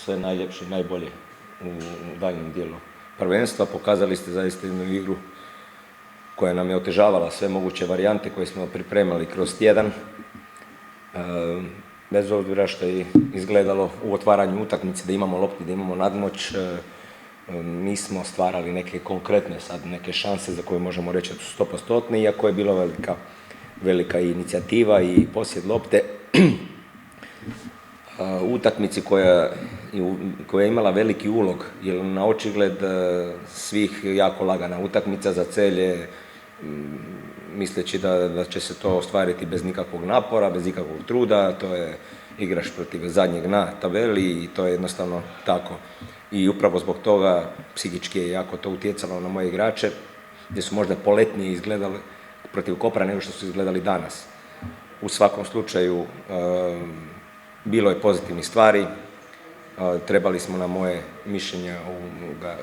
sve najljepše i najbolje u daljnjem dijelu prvenstva. Pokazali ste zaista jednu igru koja nam je otežavala sve moguće varijante koje smo pripremali kroz tjedan. Bez obzira što je izgledalo u otvaranju utakmice da imamo lopti, da imamo nadmoć, nismo stvarali neke konkretne sad neke šanse za koje možemo reći da su 100%, iako je bila velika inicijativa i posjed lopte. Utakmici koja je imala veliki ulog, jer na očigled svih jako lagana utakmica za Celje, misleći da će se to ostvariti bez nikakvog napora, bez nikakvog truda. To je igraš protiv zadnjeg na tabeli i to je jednostavno tako. I upravo zbog toga psihički je jako to utjecalo na moje igrače, gdje su možda poletnije izgledali protiv Kopra nego što su izgledali danas. U svakom slučaju bilo je pozitivnih stvari, trebali smo na moje mišljenje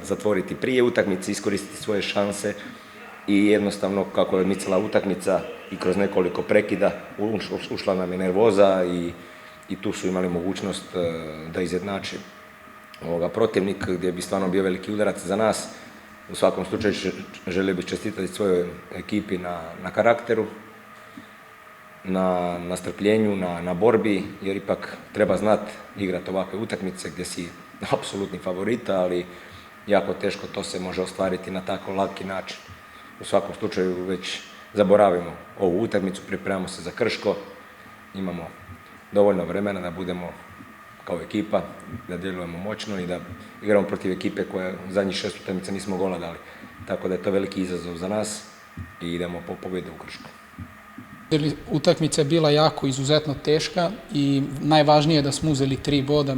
zatvoriti prije utakmice, iskoristiti svoje šanse i jednostavno kako je odmicala utakmica i kroz nekoliko prekida ušla nam je nervoza i tu su imali mogućnost da izjednači protivnik, gdje bi stvarno bio veliki udarac za nas. U svakom slučaju želio bih čestitati svojoj ekipi na karakteru, na strpljenju, na borbi, jer ipak treba znati igrati ovakve utakmice gdje si apsolutni favorita, ali jako teško to se može ostvariti na tako laki način. U svakom slučaju već zaboravimo ovu utakmicu, pripremamo se za Krško, imamo dovoljno vremena da budemo kao ekipa, da djelujemo moćno i da igramo protiv ekipe koja zadnjih 6 utakmica nismo gola dali. Tako da je to veliki izazov za nas i idemo po pobjedu u Kršku. Utakmica je bila jako izuzetno teška i najvažnije je da smo uzeli 3 boda.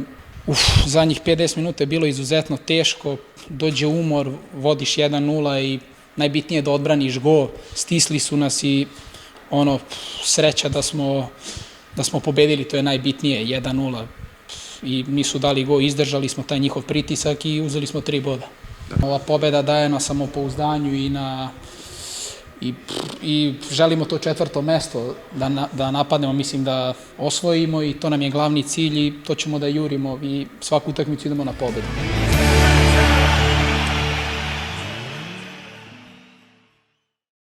Zadnjih 50 minuta je bilo izuzetno teško, dođe umor, vodiš 1-0 i najbitnije je da odbraniš go. Stisli su nas i sreća da smo pobedili, to je najbitnije, 1-0. I nisu dali go, izdržali smo taj njihov pritisak i uzeli smo 3 boda. Ova pobeda daje na samopouzdanju i želimo to 4. mesto da napadnemo, mislim da osvojimo i to nam je glavni cilj i to ćemo da jurimo i svaku utakmicu idemo na pobedu.